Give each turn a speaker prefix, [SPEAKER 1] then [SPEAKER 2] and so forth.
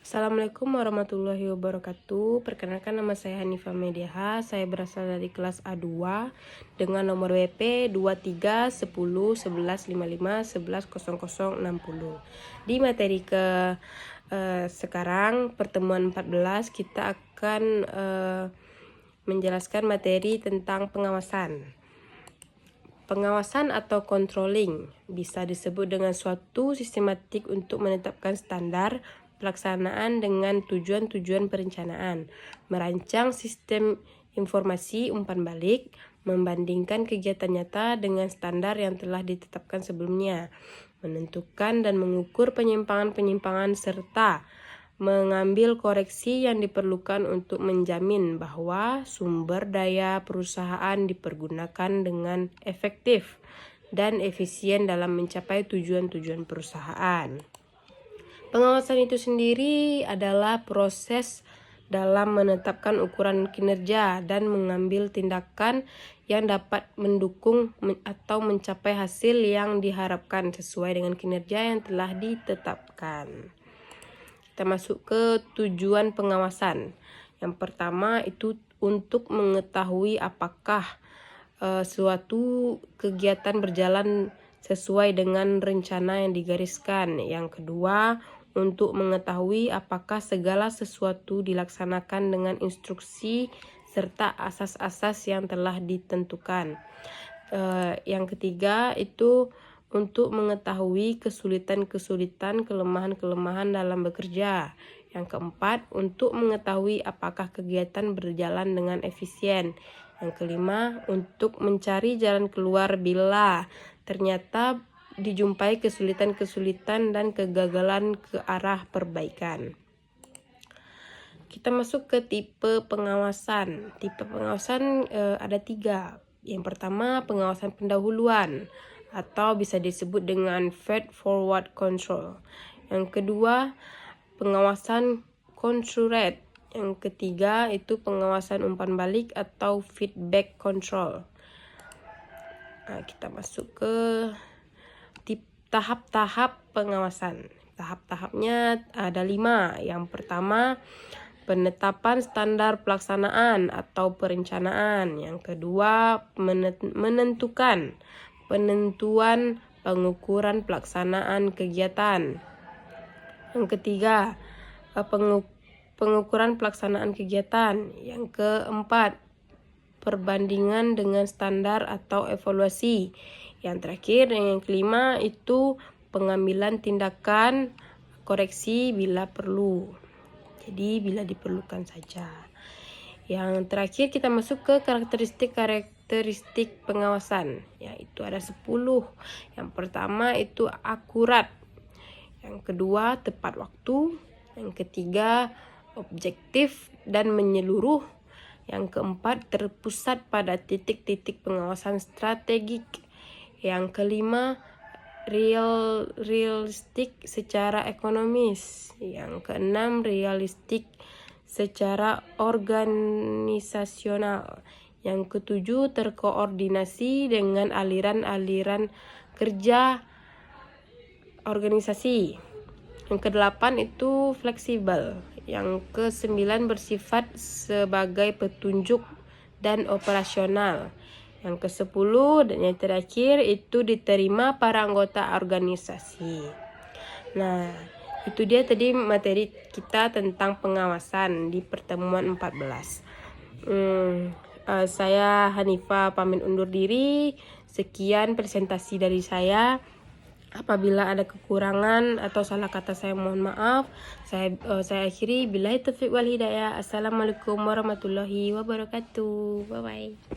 [SPEAKER 1] Assalamualaikum warahmatullahi wabarakatuh. Perkenalkan, nama saya Hanifah Mediaha. Saya berasal dari kelas A2 dengan nomor WP 23 10 11 55 11 00 60. Di materi sekarang pertemuan 14 kita akan menjelaskan materi tentang pengawasan. Pengawasan atau controlling bisa disebut dengan suatu sistematik untuk menetapkan standar pelaksanaan dengan tujuan-tujuan perencanaan, merancang sistem informasi umpan balik, membandingkan kegiatan nyata dengan standar yang telah ditetapkan sebelumnya, menentukan dan mengukur penyimpangan-penyimpangan serta mengambil koreksi yang diperlukan untuk menjamin bahwa sumber daya perusahaan dipergunakan dengan efektif dan efisien dalam mencapai tujuan-tujuan perusahaan. Pengawasan itu sendiri adalah proses dalam menetapkan ukuran kinerja dan mengambil tindakan yang dapat mendukung atau mencapai hasil yang diharapkan sesuai dengan kinerja yang telah ditetapkan. Kita masuk ke tujuan pengawasan. Yang pertama itu untuk mengetahui apakah suatu kegiatan berjalan sesuai dengan rencana yang digariskan. Yang kedua, untuk mengetahui apakah segala sesuatu dilaksanakan dengan instruksi serta asas-asas yang telah ditentukan. Yang ketiga itu untuk mengetahui kesulitan-kesulitan, kelemahan-kelemahan dalam bekerja. Yang keempat, untuk mengetahui apakah kegiatan berjalan dengan efisien. Yang kelima, untuk mencari jalan keluar bila ternyata dijumpai kesulitan-kesulitan dan kegagalan ke arah perbaikan. Kita masuk ke tipe pengawasan. Tipe pengawasan ada 3. Yang pertama, pengawasan pendahuluan atau bisa disebut dengan feed forward control. Yang kedua, pengawasan concurrent. Yang ketiga itu pengawasan umpan balik atau feedback control. Kita masuk ke tahap-tahap pengawasan. Tahap-tahapnya ada 5. Yang pertama, penetapan standar pelaksanaan atau perencanaan. Yang kedua, penentuan pengukuran pelaksanaan kegiatan. Yang ketiga, pengukuran pelaksanaan kegiatan. Yang keempat, perbandingan dengan standar atau evaluasi. Yang terakhir, yang kelima itu pengambilan tindakan koreksi bila perlu. Jadi bila diperlukan saja. Yang terakhir kita masuk ke karakteristik pengawasan. Yaitu ada 10. Yang pertama itu akurat. Yang kedua tepat waktu. Yang ketiga objektif dan menyeluruh. Yang keempat terpusat pada titik-titik pengawasan strategik. Yang kelima realistik secara ekonomis. Yang keenam realistik secara organisasional. Yang ketujuh terkoordinasi dengan aliran-aliran kerja organisasi. Yang kedelapan itu fleksibel. Yang kesembilan bersifat sebagai petunjuk dan operasional. Yang kesepuluh dan yang terakhir itu diterima para anggota organisasi. Nah, itu dia tadi materi kita tentang pengawasan di pertemuan 14. Saya Hanifah pamit undur diri. Sekian presentasi dari saya. Apabila ada kekurangan atau salah kata saya mohon maaf. Saya akhiri. Billahi taufiq wal hidayah. Assalamualaikum warahmatullahi wabarakatuh. Bye bye.